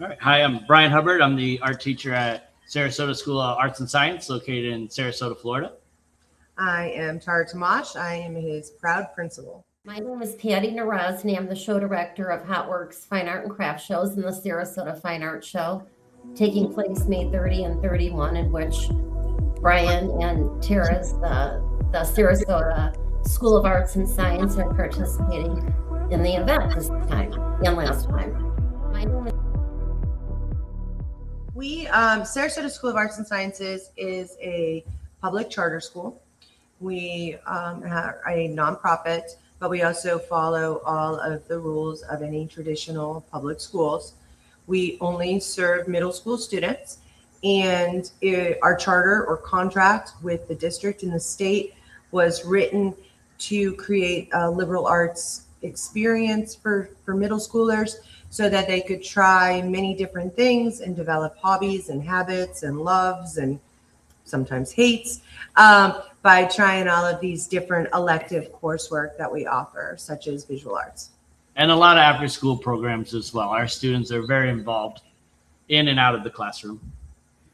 All right. Hi, I'm Brian Hubbard. I'm the art teacher at Sarasota School of Arts and Science located in Sarasota, Florida. I am Tara Tamash. I am his proud principal. My name is Patty Narosny. I'm the show director of HotWorks Fine Art and Craft Shows in the Sarasota Fine Art Show, taking place May 30 and 31, in which Brian and Tara's, the Sarasota School of Arts and Science, are participating in the event this time and last time. My name is Sarasota School of Arts and Sciences is a public charter school. We are a nonprofit, but we also follow all of the rules of any traditional public schools. We only serve middle school students, and our charter or contract with the district and the state was written to create a liberal arts experience for middle schoolers so that they could try many different things and develop hobbies and habits and loves and sometimes hates by trying all of these different elective coursework that we offer, such as visual arts. And a lot of after school programs as well. Our students are very involved in and out of the classroom.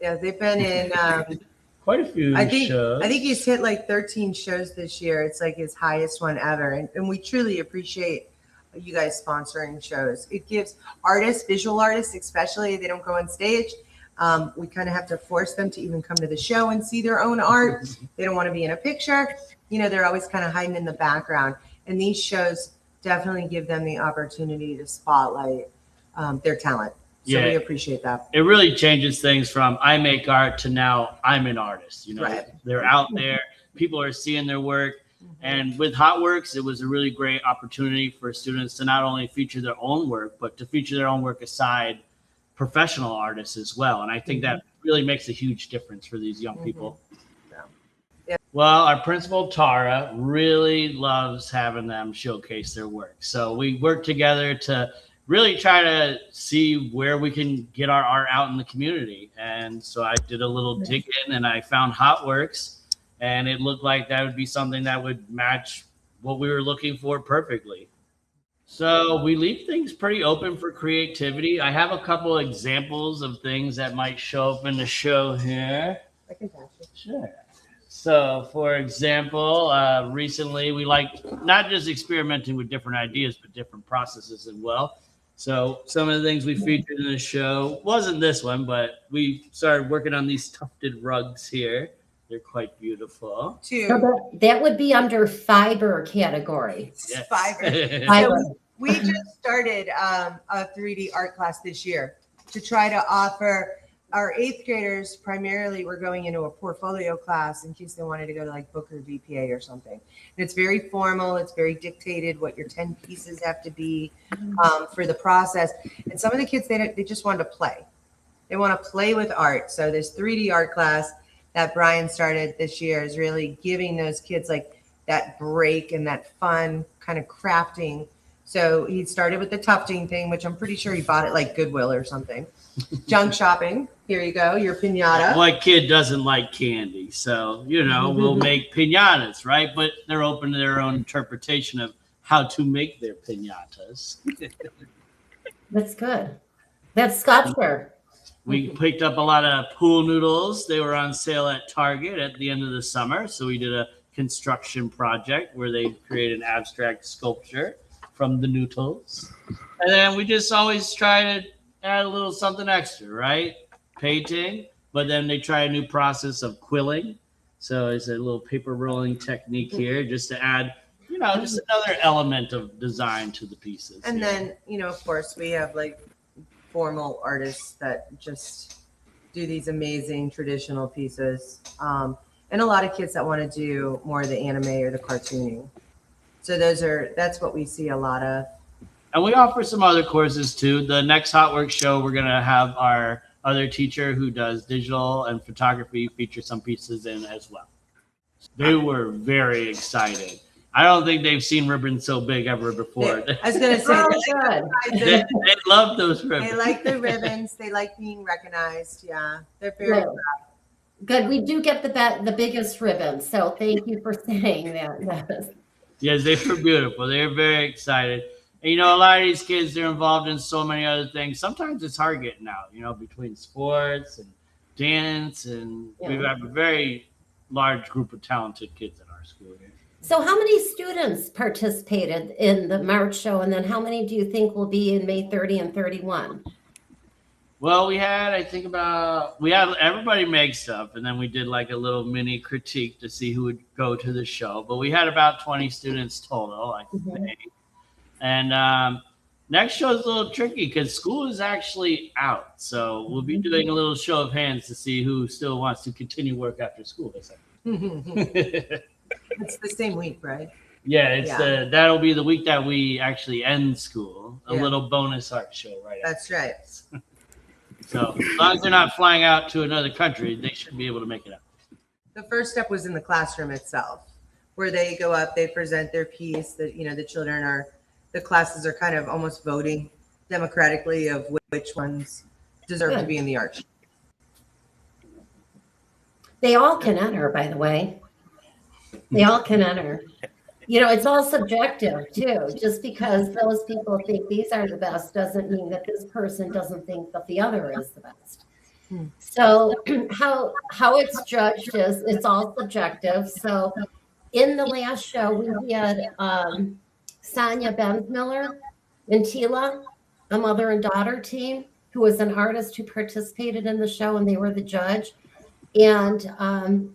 Yeah, they've been in quite a few shows. I think he's hit like 13 shows this year. It's like his highest one ever. And we truly appreciate you guys sponsoring shows. It gives artists, visual artists especially, they don't go on stage. We kind of have to force them to even come to the show and see their own art. They don't want to be in a picture. You know, they're always kind of hiding in the background. And these shows definitely give them the opportunity to spotlight their talent. So we appreciate that. It really changes things from I make art to now I'm an artist. You know, right. They're out there. People are seeing their work. And with HotWorks, it was a really great opportunity for students to not only feature their own work, but to feature their own work aside professional artists as well. And I think that really makes a huge difference for these young people. Yeah. Well, our principal, Tara, really loves having them showcase their work. So we work together to really try to see where we can get our art out in the community. And so I did a little dig in and I found HotWorks, and it looked like that would be something that would match what we were looking for perfectly. So we leave things pretty open for creativity. I have a couple of examples of things that might show up in the show here. I can pass it. Sure. So, for example, recently we like not just experimenting with different ideas, but different processes as well. So some of the things we featured in the show wasn't this one, but we started working on these tufted rugs here. They're quite beautiful. So that would be under fiber category. Yes. Fiber. So we just started a 3D art class this year to try to offer our 8th graders. Primarily, we're going into a portfolio class in case they wanted to go to like Booker VPA or something. And it's very formal. It's very dictated what your 10 pieces have to be for the process. And some of the kids, they just wanted to play. They want to play with art. So this 3D art class that Brian started this year is really giving those kids like that break and that fun kind of crafting. So he started with the tufting thing, which I'm pretty sure he bought at like Goodwill or something. Junk shopping. Here you go, your piñata. What kid doesn't like candy? So, you know, we'll make piñatas, right? But they're open to their own interpretation of how to make their piñatas. That's good. That's sculpture. We picked up a lot of pool noodles. They were on sale at Target at the end of the summer. So we did a construction project where they created an abstract sculpture from the noodles. And then we just always try to add a little something extra, right? Painting, but then they try a new process of quilling. So it's a little paper rolling technique here just to add, you know, just another element of design to the pieces. And then, you know, of course, we have like formal artists that just do these amazing traditional pieces. And a lot of kids that want to do more of the anime or the cartooning. So that's what we see a lot of. And we offer some other courses too. The next HotWorks show, we're going to have our other teacher who does digital and photography feature some pieces in as well. They were very excited. I don't think they've seen ribbons so big ever before. I was going to say, they love those ribbons. They like the ribbons. They like being recognized. Yeah, they're very proud. Good. We do get the biggest ribbons. So thank you for saying that. Yes, they were beautiful. They were very excited. And, you know, a lot of these kids, they're involved in so many other things. Sometimes it's hard getting out, you know, between sports and dance. And we have a very large group of talented kids in our school here. So how many students participated in the March show? And then how many do you think will be in May 30 and 31? Well, we had, I think everybody make stuff. And then we did like a little mini critique to see who would go to the show. But we had about 20 students total, I think. And next show is a little tricky because school is actually out. So we'll be doing a little show of hands to see who still wants to continue work after school. It's the same week, right? Yeah, it's that'll be the week that we actually end school. A little bonus art show right That's right. So as long as they're not flying out to another country, they should be able to make it up. The first step was in the classroom itself, where they go up, they present their piece. That, you know, the classes are kind of almost voting democratically of which ones deserve to be in the art show. They all can enter, by the way. They all can enter. You know, it's all subjective too. Just because those people think these are the best doesn't mean that this person doesn't think that the other is the best. So how it's judged is it's all subjective. So in the last show, we had Sonia Bensmiller and Tila, a mother and daughter team, who was an artist who participated in the show, and they were the judge. And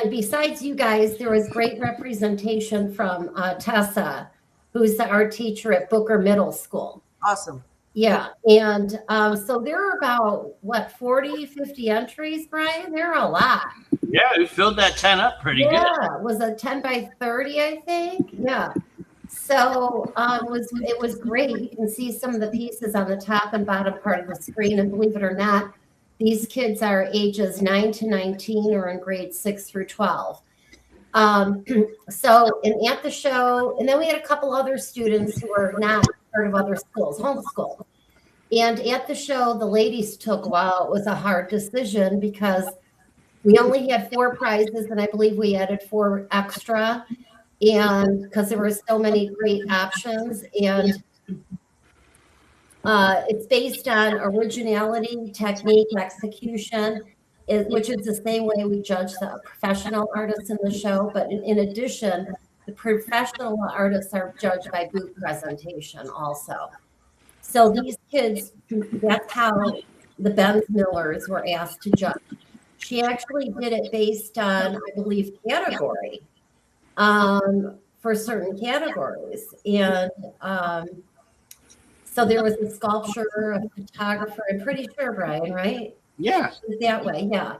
besides you guys, there was great representation from Tessa, who's the art teacher at Booker Middle School. Awesome. Yeah. And so there are about, 40, 50 entries, Brian? There are a lot. Yeah, we filled that 10 up pretty good. Yeah, it was a 10 by 30, I think. Yeah. So it was great. You can see some of the pieces on the top and bottom part of the screen. And believe it or not, these kids are ages 9 to 19 or in grades 6 through 12. So at the show, and then we had a couple other students who were not part of other schools, homeschool. And at the show, the ladies took, it was a hard decision because we only had 4 prizes, and I believe we added 4 extra, and because there were so many great options. And it's based on originality, technique, execution, which is the same way we judge the professional artists in the show. But in addition, the professional artists are judged by booth presentation also. So these kids, that's how the Bensmillers were asked to judge. She actually did it based on, I believe, category for certain categories. And so there was a sculpture, a photographer, I'm pretty sure, Brian, right? Yeah. That way, yeah.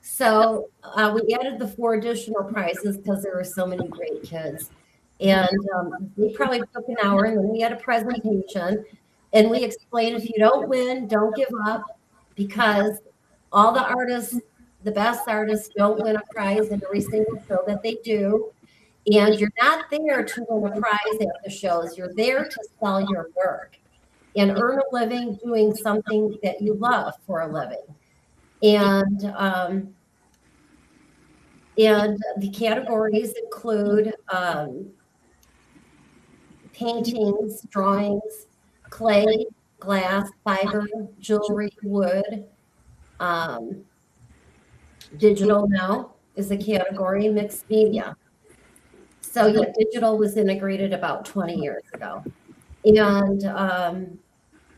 So we added the 4 additional prizes because there were so many great kids. And we probably took an hour, and then we had a presentation. And we explained, if you don't win, don't give up, because all the artists, the best artists, don't win a prize in every single show that they do. And you're not there to win a prize at the shows. You're there to sell your work and earn a living doing something that you love for a living. And the categories include paintings, drawings, clay, glass, fiber, jewelry, wood. Digital now is a category, mixed media. So yeah, digital was integrated about 20 years ago. And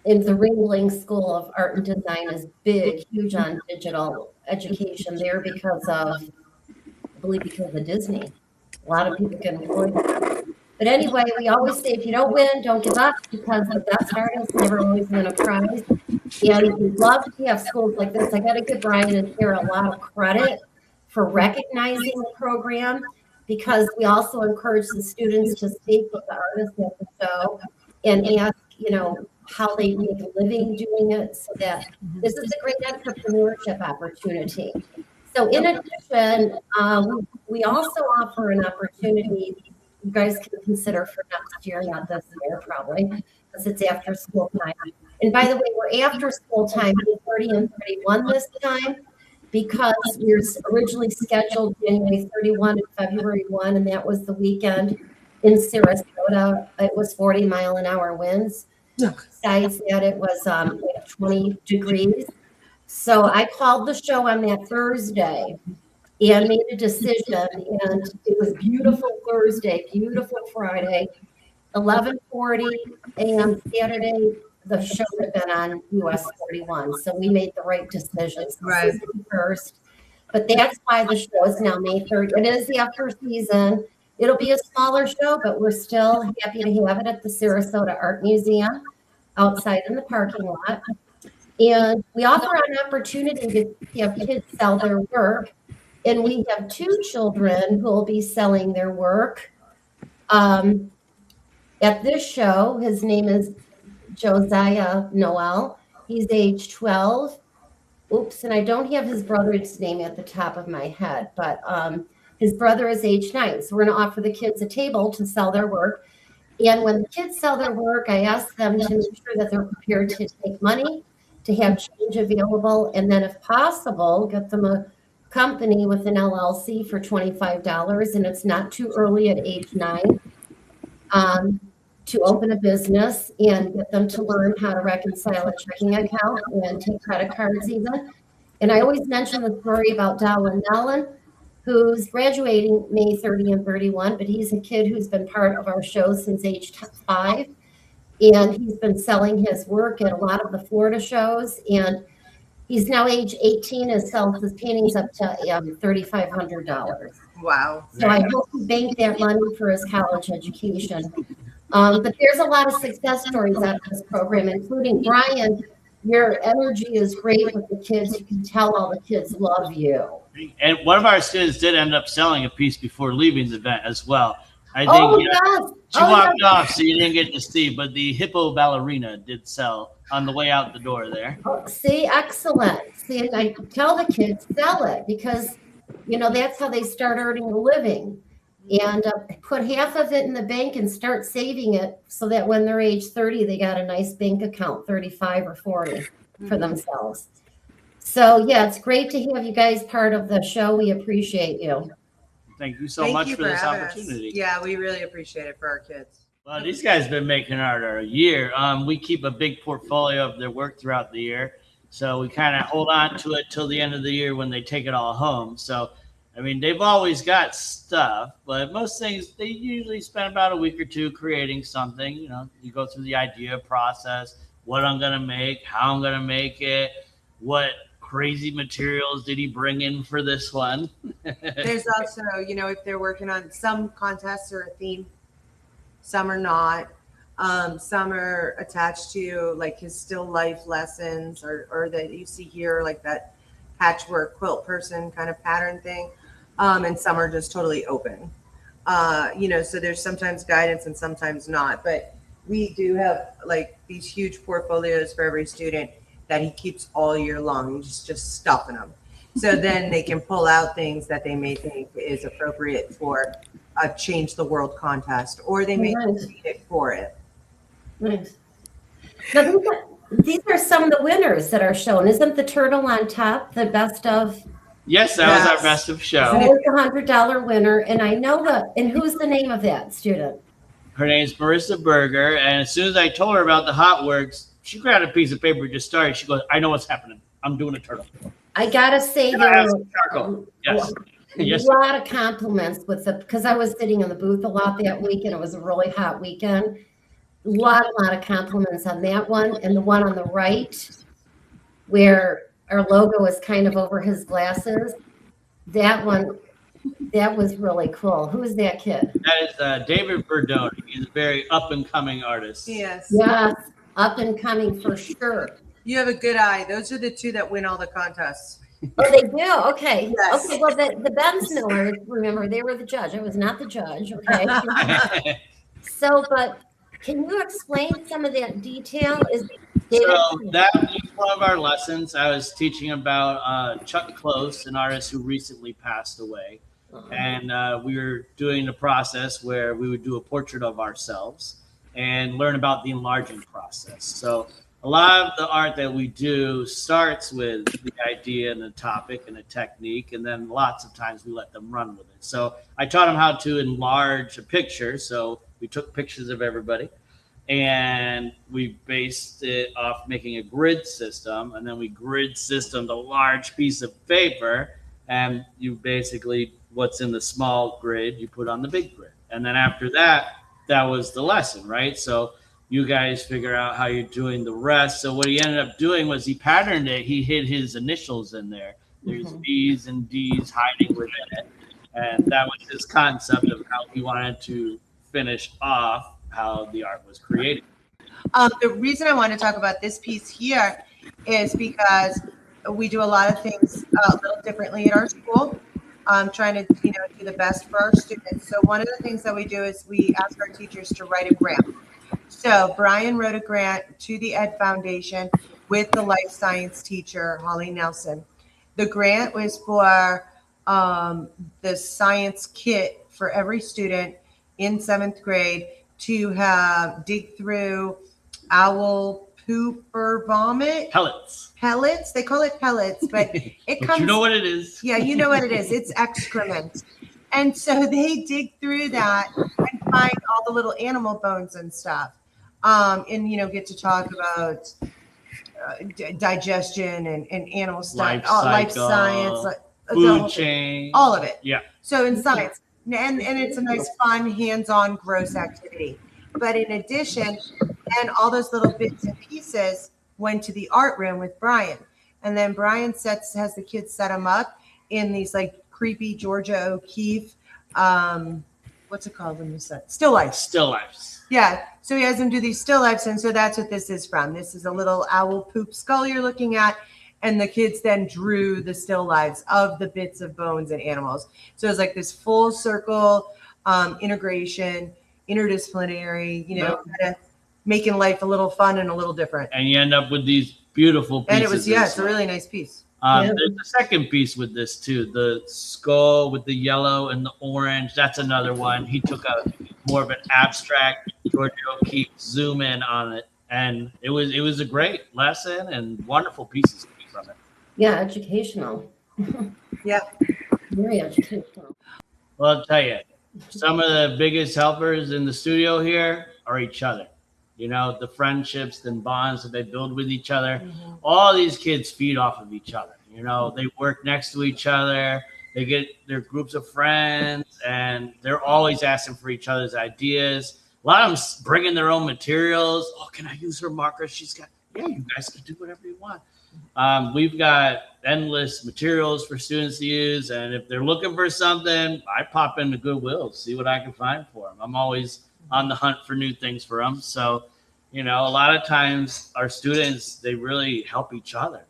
in the Ringling School of Art and Design is big, huge on digital education there because of Disney. A lot of people can afford that. But anyway, we always say, if you don't win, don't give up, because the best artists never always win a prize. And we'd love to have schools like this. I got to give Brian and Sarah a lot of credit for recognizing the program, because we also encourage the students to speak with the artists at the show and ask, how they make a living doing it, so that this is a great entrepreneurship opportunity. So in addition, we also offer an opportunity you guys can consider for next year, not this year probably, because it's after school time. And by the way, we're after school time, 30 and 31 this time, because we were originally scheduled January 31 and February 1, and that was the weekend in Sarasota. Sarasota, it was 40-mile-an-hour winds. Besides that, it was like 20 degrees. So I called the show on that Thursday and made a decision, and it was beautiful Thursday, beautiful Friday, 11:40 a.m. Saturday. The show had been on US 41, so we made the right decision. So Right. First, but that's why the show is now May 3rd. It is the upper season. It'll be a smaller show, but we're still happy to have it at the Sarasota Art Museum outside in the parking lot. And we offer an opportunity to have kids sell their work. And we have 2 children who will be selling their work at this show. His name is Josiah Noel. He's age 12. Oops, and I don't have his brother's name at the top of my head, but his brother is age 9. So we're going to offer the kids a table to sell their work. And when the kids sell their work, I ask them to make sure that they're prepared to take money, to have change available, and then if possible, get them a company with an LLC for $25, and it's not too early at age 9 to open a business, and get them to learn how to reconcile a checking account and take credit cards even. And I always mention the story about Darwin Mellon, who's graduating May 30 and 31, but he's a kid who's been part of our show since age 5. And he's been selling his work at a lot of the Florida shows. And he's now age 18 and sells his paintings up to $3,500. Wow. So I hope he banked that money for his college education. But there's a lot of success stories out of this program, including Brian. Your energy is great with the kids. You can tell all the kids love you. And one of our students did end up selling a piece before leaving the event as well. I think yes. she walked off, so you didn't get to see, but the hippo ballerina did sell on the way out the door there. See, excellent. See, and I tell the kids, sell it, because, that's how they start earning a living. And put half of it in the bank and start saving it so that when they're age 30, they got a nice bank account, 35 or 40 for themselves. So, yeah, it's great to have you guys part of the show. We appreciate you. Thank you so much for this opportunity. Yeah, we really appreciate it for our kids. Well, these guys have been making art a year. We keep a big portfolio of their work throughout the year. So we kind of hold on to it till the end of the year when they take it all home. So, I mean, they've always got stuff, but most things, they usually spend about a week or 2 creating something. You go through the idea process, what I'm going to make, how I'm going to make it, what crazy materials did he bring in for this one. There's also, if they're working on some contests or a theme, some are not. Some are attached to like his still life lessons or that you see here, like that patchwork quilt person kind of pattern thing. And some are just totally open. So there's sometimes guidance and sometimes not, but we do have like these huge portfolios for every student that he keeps all year long. He's just stuffing them. So then they can pull out things that they may think is appropriate for a Change the World contest, or they may need it for it. Nice. Now, these are some of the winners that are shown. Isn't the turtle on top the best of? Yes, that was our best of show. That was the $100 winner. And I know and who's the name of that student? Her name's Marissa Berger. And as soon as I told her about the hot works, she grabbed a piece of paper and just started. She goes, I know what's happening. I'm doing a turtle. I got to say, Yes. a lot of compliments because I was sitting in the booth a lot that week and it was a really hot weekend. A lot of compliments on that one. And the one on the right where our logo is kind of over his glasses. That one, that was really cool. Who is that kid? That is David Verdoni. He's a very up and coming artist. Yes. Yes, up and coming for sure. You have a good eye. Those are the 2 that win all the contests. Oh, they do? Okay. Yes. Okay, well, the Benz Millers, remember, they were the judge. I was not the judge, okay? So, but can you explain some of that detail? So that was one of our lessons. I was teaching about Chuck Close, an artist who recently passed away. And we were doing a process where we would do a portrait of ourselves and learn about the enlarging process. So a lot of the art that we do starts with the idea and the topic and the technique, and then lots of times we let them run with it. So I taught them how to enlarge a picture. So we took pictures of everybody, and we based it off making a grid system, and then we grid systemed a large piece of paper, and you basically what's in the small grid you put on the big grid, and then after that, that was the lesson, right? So you guys figure out how you're doing the rest. So what he ended up doing was he patterned it. He hid his initials in there. There's B's and D's hiding within it, and that was his concept of how he wanted to finish off how the art was created. The reason I want to talk about this piece here is because we do a lot of things a little differently at our school, trying to do the best for our students. So one of the things that we do is we ask our teachers to write a grant. So Brian wrote a grant to the Ed Foundation with the life science teacher, Holly Nelson. The grant was for the science kit for every student in 7th grade to dig through owl poop or vomit. Pellets. They call it pellets, but it comes. You know what it is. Yeah, you know what it is. It's excrement. And so they dig through that and find all the little animal bones and stuff. And get to talk about digestion and animal stuff, life science, food chain, all of it. Yeah. So in science, and it's a nice, fun, hands-on, gross activity. But in addition, and all those little bits and pieces went to the art room with Brian, and then Brian has the kids set them up in these like creepy Georgia O'Keeffe, what's it called when you said still lifes? Still lifes. Yeah. So he has them do these still lifes, and so that's what this is from. This is a little owl poop skull you're looking at, and the kids then drew the still lives of the bits of bones and animals. So it's like this full circle integration, interdisciplinary, kind of making life a little fun and a little different. And you end up with these beautiful pieces. And it was, it's a really nice piece. There's a second piece with this too, the skull with the yellow and the orange. That's another one. He took a more of an abstract Georgia O'Keeffe zoom in on it, and it was a great lesson and wonderful pieces from it. Yeah, educational. Yeah, very educational. Well, I'll tell you, some of the biggest helpers in the studio here are each other. The friendships and bonds that they build with each other. Mm-hmm. All these kids feed off of each other. They work next to each other. They get their groups of friends, and they're always asking for each other's ideas. A lot of them bringing their own materials. Oh, can I use her marker? She's got, yeah, you guys can do whatever you want. We've got endless materials for students to use, and if they're looking for something, I pop into Goodwill, see what I can find for them. I'm always on the hunt for new things for them. So, a lot of times our students, they really help each other,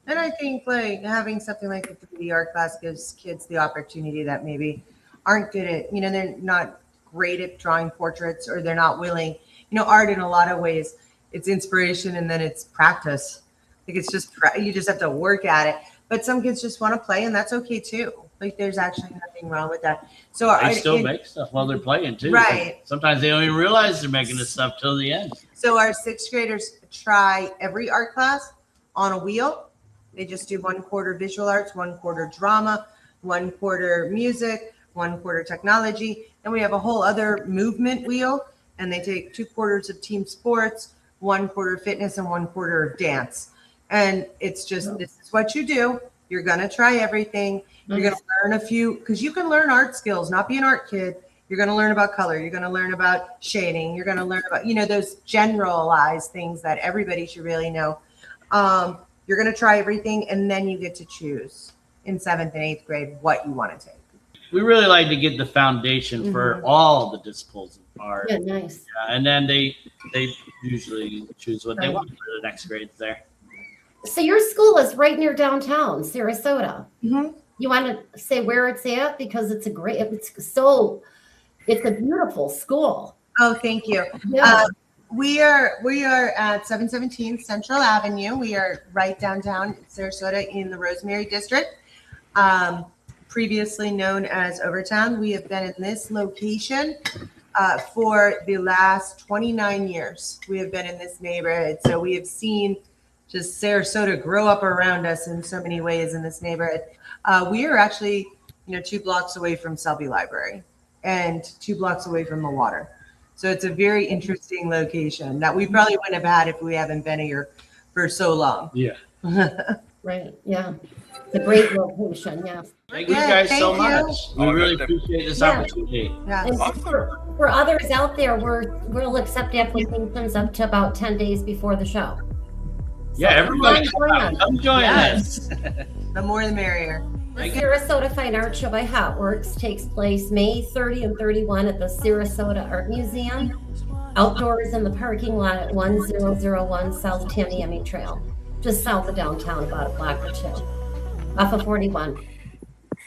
And I think like having something like the 3D art class gives kids the opportunity that maybe aren't good at, they're not great at drawing portraits, or they're not willing, art in a lot of ways, it's inspiration and then it's practice. Like it's just, you just have to work at it. But some kids just want to play, and that's okay too. Like there's actually nothing wrong with that. So they still make stuff while they're playing too. Right. Like sometimes they don't even realize they're making this stuff till the end. So our 6th graders try every art class on a wheel. They just do 1/4 visual arts, 1/4 drama, 1/4 music, 1/4 technology. Then we have a whole other movement wheel, and they take 2/4 of team sports, 1/4 fitness, and 1/4 dance. And it's just, this is what you do. You're going to try everything. You're going to learn a few, because you can learn art skills, not be an art kid. You're going to learn about color. You're going to learn about shading. You're going to learn about, those generalized things that everybody should really know. You're going to try everything, and then you get to choose in 7th and 8th grade what you want to take. We really like to get the foundation for all the disciplines of art. Yeah, nice. And then they usually choose what they want for the next grades there. So your school is right near downtown, Sarasota. Mm-hmm. You want to say where it's at? Because it's a beautiful school. Oh, thank you. Yeah. We are at 717 Central Avenue. We are right downtown Sarasota in the Rosemary District, previously known as Overtown. We have been in this location for the last 29 years. We have been in this neighborhood. So we have seen just Sarasota grow up around us in so many ways in this neighborhood. We are actually, 2 blocks away from Selby Library and 2 blocks away from the water. So it's a very interesting location that we probably wouldn't have had if we haven't been here for so long. Yeah. Right. Yeah. It's a great location. Yeah. Thank you guys so thank you. much. We really appreciate this Yeah. opportunity. Yeah. And for others out there, we'll accept applications up to about 10 days before the show. Yeah, everybody come join Yes. us. The more the merrier. The Sarasota Fine Art Show by Hotworks takes place May 30 and 31 at the Sarasota Art Museum, outdoors in the parking lot at 1001 South Tamiami Trail, just south of downtown, about a block or two, off of 41.